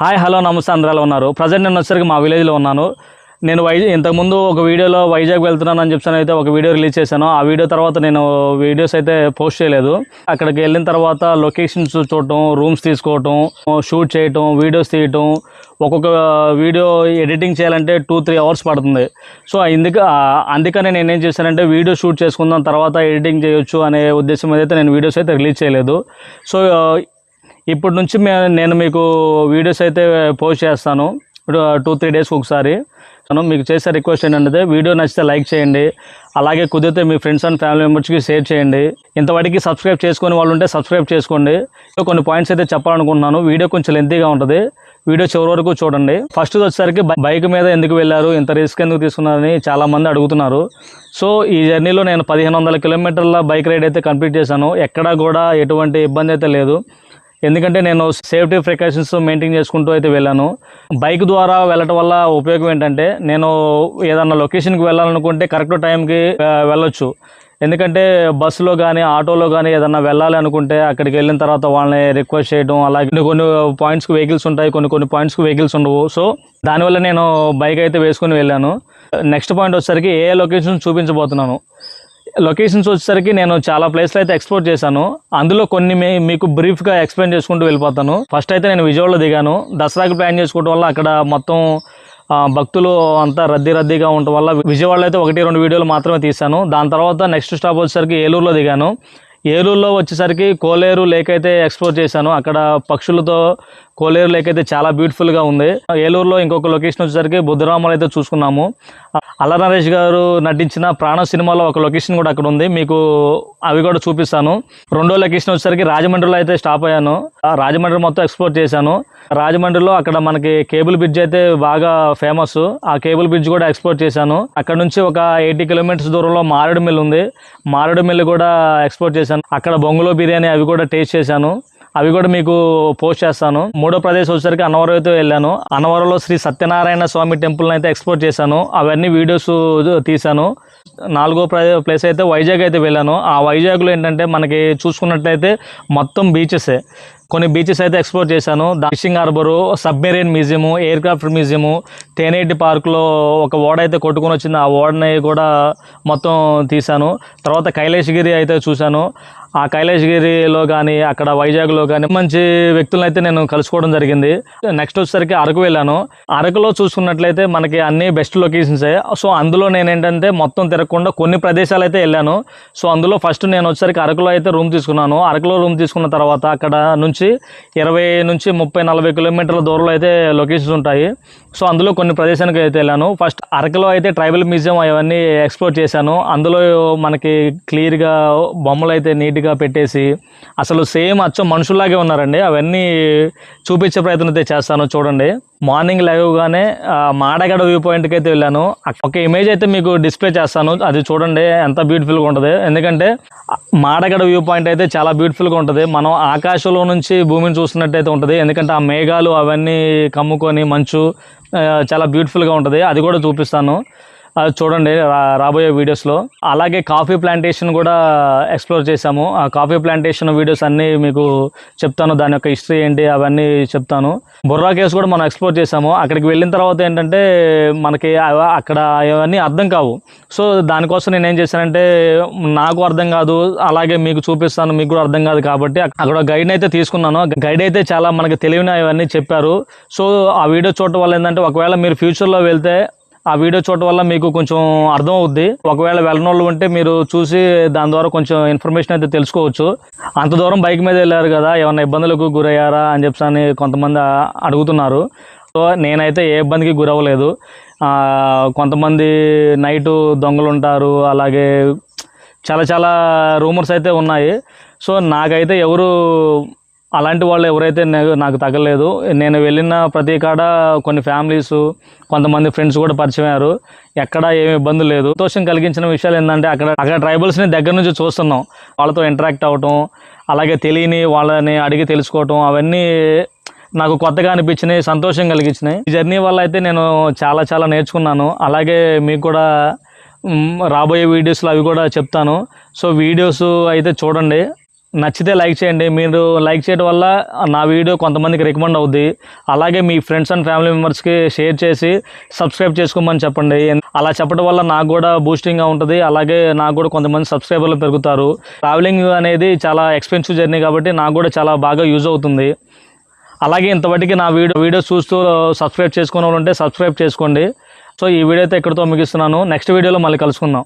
Hi hello నమస్తే అందరూ ఎలా ఉన్నారు? ప్రజెంట్ నేను వచ్చేసరికి మా విలేజ్లో ఉన్నాను. నేను ఇంతకుముందు ఒక వీడియోలో వైజాగ్ వెళ్తున్నాను అని చెప్పి అయితే ఒక వీడియో రిలీజ్ చేశాను. ఆ వీడియో తర్వాత నేను వీడియోస్ అయితే పోస్ట్ చేయలేదు. అక్కడికి వెళ్ళిన తర్వాత లొకేషన్స్ చూడటం, రూమ్స్ తీసుకోవటం, షూట్ చేయటం, వీడియోస్ తీయటం, ఒక్కొక్క వీడియో ఎడిటింగ్ చేయాలంటే 2-3 అవర్స్ పడుతుంది. సో అందుకనే నేనేం చేశానంటే వీడియో షూట్ చేసుకుందాం, తర్వాత ఎడిటింగ్ చేయొచ్చు అనే ఉద్దేశం మీద అయితే నేను వీడియోస్ అయితే రిలీజ్ చేయలేదు. సో ఇప్పటి నుంచి నేను మీకు వీడియోస్ అయితే పోస్ట్ చేస్తాను 2-3 డేస్కి ఒకసారి. మీకు చేసే రిక్వెస్ట్ ఏంటంటే వీడియో నచ్చితే లైక్ చేయండి, అలాగే కుదిరితే మీ ఫ్రెండ్స్ అండ్ ఫ్యామిలీ మెంబర్స్కి షేర్ చేయండి. ఇంతవరకు సబ్స్క్రైబ్ చేసుకునే వాళ్ళు ఉంటే సబ్స్క్రైబ్ చేసుకోండి. కొన్ని పాయింట్స్ అయితే చెప్పాలనుకుంటున్నాను. వీడియో కొంచెం లెంతీగా ఉంటుంది, వీడియో చివరి వరకు చూడండి. ఫస్ట్ వచ్చేసరికి బైక్ మీద ఎందుకు వెళ్ళారు, ఇంత రిస్క్ ఎందుకు తీసుకున్నారని చాలామంది అడుగుతున్నారు. సో ఈ జర్నీలో నేను 1500 కిలోమీటర్ల బైక్ రైడ్ అయితే కంప్లీట్ చేశాను. ఎక్కడా కూడా ఎటువంటి ఇబ్బంది అయితే లేదు, ఎందుకంటే నేను సేఫ్టీ ప్రికాషన్స్ మెయింటైన్ చేసుకుంటూ అయితే వెళ్ళాను. బైక్ ద్వారా వెళ్ళటం వల్ల ఉపయోగం ఏంటంటే, నేను ఏదన్నా లొకేషన్కి వెళ్ళాలనుకుంటే కరెక్ట్ టైంకి వెళ్ళొచ్చు. ఎందుకంటే బస్సులో కానీ ఆటోలో కానీ ఏదన్నా వెళ్ళాలి అనుకుంటే అక్కడికి వెళ్ళిన తర్వాత వాళ్ళని రిక్వెస్ట్ చేయడం, అలాగే కొన్ని పాయింట్స్కి వెహికల్స్ ఉంటాయి, కొన్ని పాయింట్స్కి వెహికల్స్ ఉండవు. సో దానివల్ల నేను బైక్ అయితే వేసుకుని వెళ్ళాను. నెక్స్ట్ పాయింట్ వచ్చేసరికి ఏ లొకేషన్ చూపించబోతున్నాను. లొకేషన్స్ వచ్చేసరికి నేను చాలా ప్లేస్లు అయితే ఎక్స్ప్లోర్ చేశాను. అందులో కొన్ని మీకు బ్రీఫ్గా ఎక్స్ప్లెయిన్ చేసుకుంటూ వెళ్ళిపోతాను. ఫస్ట్ అయితే నేను విజయవాడలో దిగాను. దసరాకి ప్లాన్ చేసుకోవడం వల్ల అక్కడ మొత్తం భక్తులు అంతా రద్దీగా ఉండటం వల్ల విజయవాడలో అయితే 1-2 వీడియోలు మాత్రమే తీశాను. దాని తర్వాత నెక్స్ట్ స్టాప్ వచ్చేసరికి ఏలూరులో దిగాను. ఏలూరులో వచ్చేసరికి కోలేరు లేక్ అయితే ఎక్స్ప్లోర్ చేశాను. అక్కడ పక్షులతో కోలేరు లేక్ అయితే చాలా బ్యూటిఫుల్గా ఉంది. ఏలూరులో ఇంకొక లొకేషన్ వచ్చేసరికి బుద్ధరాములు అయితే చూసుకున్నాము. అల్ల నరేష్ గారు నటించిన ప్రాణ సినిమాలో ఒక లొకేషన్ కూడా అక్కడ ఉంది, మీకు అవి కూడా చూపిస్తాను. రెండో లొకేషన్ వచ్చేసరికి రాజమండ్రిలో అయితే స్టాప్ అయ్యాను. రాజమండ్రి మొత్తం ఎక్స్ప్లోర్ చేశాను. రాజమండ్రిలో అక్కడ మనకి కేబుల్ బ్రిడ్జ్ అయితే బాగా ఫేమస్, ఆ కేబుల్ బ్రిడ్జ్ కూడా ఎక్స్ప్లోర్ చేశాను. అక్కడ నుంచి ఒక 80 కిలోమీటర్స్ దూరంలో మారేడుమిల్లి ఉంది, మారేడుమిల్లి కూడా ఎక్స్ప్లోర్ చేశాను. అక్కడ బొంగులో బిర్యానీ అవి కూడా టేస్ట్ చేశాను, అవి కూడా మీకు పోస్ట్ చేస్తాను. మూడో ప్రదేశం వచ్చేసరికి అన్నవరం అయితే వెళ్ళాను. అన్నవరంలో శ్రీ సత్యనారాయణ స్వామి టెంపుల్ని అయితే ఎక్స్ప్లోర్ చేశాను, అవన్నీ వీడియోస్ తీశాను. నాలుగో ప్లేస్ అయితే వైజాగ్ అయితే వెళ్ళాను. ఆ వైజాగ్లో ఏంటంటే మనకి చూసుకున్నట్లయితే మొత్తం బీచెసే. కొన్ని బీచెస్ అయితే ఎక్స్ప్లోర్ చేశాను. Fishing harbour, submarine museum, aircraft museum, Tenneti పార్కులో ఒక ఓడ అయితే కొట్టుకొని వచ్చింది, ఆ ఓడని కూడా మొత్తం తీశాను. తర్వాత కైలాసగిరి అయితే చూశాను. ఆ కైలాసగిరిలో కానీ అక్కడ వైజాగ్లో కానీ మంచి వ్యక్తులను అయితే నేను కలుసుకోవడం జరిగింది. నెక్స్ట్ వచ్చేసరికి అరకు వెళ్ళాను. అరకులో చూసుకున్నట్లయితే మనకి అన్ని బెస్ట్ లొకేషన్సే. సో అందులో నేను ఏంటంటే మొత్తం తిరగకుండా కొన్ని ప్రదేశాలు అయితే వెళ్ళాను. సో అందులో ఫస్ట్ నేను వచ్చేసరికి అరకులో అయితే రూమ్ తీసుకున్నాను. అరకులో రూమ్ తీసుకున్న తర్వాత అక్కడ నుంచి 20 నుంచి 30-40 కిలోమీటర్ల దూరంలో అయితే లొకేషన్స్ ఉంటాయి. సో అందులో కొన్ని ప్రదేశానికి అయితే వెళ్ళాను. ఫస్ట్ అరకులో అయితే ట్రైబల్ మ్యూజియం అవన్నీ ఎక్స్ప్లోర్ చేశాను. అందులో మనకి క్లియర్గా బొమ్మలు అయితే నీట్గా పెట్టేసి అసలు సేమ్ అచ్చం మనుషుల్లాగే ఉన్నారండి. అవన్నీ చూపించే ప్రయత్నం అయితే చేస్తాను, చూడండి. మార్నింగ్ లేవగానే మాడగడ వ్యూ పాయింట్కి అయితే వెళ్ళాను. ఒక ఇమేజ్ అయితే మీకు డిస్ప్లే చేస్తాను, అది చూడండి ఎంత బ్యూటిఫుల్గా ఉంటుంది. ఎందుకంటే మాడగడ వ్యూ పాయింట్ అయితే చాలా బ్యూటిఫుల్గా ఉంటుంది. మనం ఆకాశంలో నుంచి భూమిని చూస్తున్నట్టయితే ఉంటుంది. ఎందుకంటే ఆ మేఘాలు అవన్నీ కమ్ముకొని మంచు చాలా బ్యూటిఫుల్గా ఉంటుంది. అది కూడా చూపిస్తాను, అది చూడండి రాబోయే వీడియోస్లో. అలాగే కాఫీ ప్లాంటేషన్ కూడా ఎక్స్ప్లోర్ చేశాము. ఆ కాఫీ ప్లాంటేషన్ వీడియోస్ అన్నీ మీకు చెప్తాను, దాని యొక్క హిస్టరీ ఏంటి అవన్నీ చెప్తాను. బొర్రా కేవ్స్ కూడా మనం ఎక్స్ప్లోర్ చేశాము. అక్కడికి వెళ్ళిన తర్వాత ఏంటంటే మనకి అక్కడ అవన్నీ అర్థం కావు. సో దానికోసం నేను ఏం చేశానంటే, నాకు అర్థం కాదు అలాగే మీకు చూపిస్తాను, మీకు కూడా అర్థం కాదు కాబట్టి అక్కడ గైడ్ని అయితే తీసుకున్నాను. గైడ్ అయితే చాలా మనకి తెలివిన అవన్నీ చెప్పారు. సో ఆ వీడియో చూడటం వల్ల ఏంటంటే ఒకవేళ మీరు ఫ్యూచర్లో వెళ్తే ఆ వీడియో చూడటం వల్ల మీకు కొంచెం అర్థం అవుద్ది. ఒకవేళ వెళ్ళనోళ్ళు ఉంటే మీరు చూసి దాని ద్వారా కొంచెం ఇన్ఫర్మేషన్ అయితే తెలుసుకోవచ్చు. అంత దూరం బైక్ మీద వెళ్ళారు కదా, ఏమైనా ఇబ్బందులకు గురయ్యారా అని చెప్పి కొంతమంది అడుగుతున్నారు. సో నేనైతే ఏ ఇబ్బందికి గురవ్వలేదు. కొంతమంది నైటు దొంగలు ఉంటారు, అలాగే చాలా రూమర్స్ అయితే ఉన్నాయి. సో నాకైతే అలాంటి వాళ్ళు ఎవరైతే నాకు తగలేదు. నేను వెళ్ళిన ప్రతి కాడ కొన్ని ఫ్యామిలీస్, కొంతమంది ఫ్రెండ్స్ కూడా పరిచయం అయ్యారు. ఎక్కడ ఏమి ఇబ్బంది లేదు. సంతోషం కలిగించిన విషయాలు ఏంటంటే అక్కడ ట్రైబల్స్ని దగ్గర నుంచి చూస్తున్నాం, వాళ్ళతో ఇంటరాక్ట్ అవ్వటం, అలాగే తెలియని వాళ్ళని అడిగి తెలుసుకోవటం, అవన్నీ నాకు కొత్తగా అనిపించినాయి, సంతోషం కలిగించినాయి. ఈ జర్నీ వల్ల అయితే నేను చాలా నేర్చుకున్నాను. అలాగే మీకు కూడా రాబోయే వీడియోస్లో అవి కూడా చెప్తాను. సో వీడియోస్ అయితే చూడండి. నచ్చితే లైక్ చేయండి. మీరు లైక్ చేయడం వల్ల నా వీడియో కొంతమందికి రికమెండ్ అవుద్ది. అలాగే మీ ఫ్రెండ్స్ అండ్ ఫ్యామిలీ మెంబర్స్కి షేర్ చేసి సబ్స్క్రైబ్ చేసుకోమని చెప్పండి. అలా చెప్పడం వల్ల నాకు కూడా బూస్టింగ్గా ఉంటుంది. అలాగే నాకు కూడా కొంతమంది సబ్స్క్రైబర్లు పెరుగుతారు. ట్రావెలింగ్ అనేది చాలా ఎక్స్పెన్సివ్ జర్నీ కాబట్టి నాకు కూడా చాలా బాగా యూజ్ అవుతుంది. అలాగే ఇంతవరకు నా వీడియో చూస్తూ సబ్స్క్రైబ్ చేసుకునే వాళ్ళు ఉంటే సబ్స్క్రైబ్ చేసుకోండి. సో ఈ వీడియో అయితే ఇక్కడితో ముగిస్తున్నాను. నెక్స్ట్ వీడియోలో మళ్ళీ కలుసుకుందాం.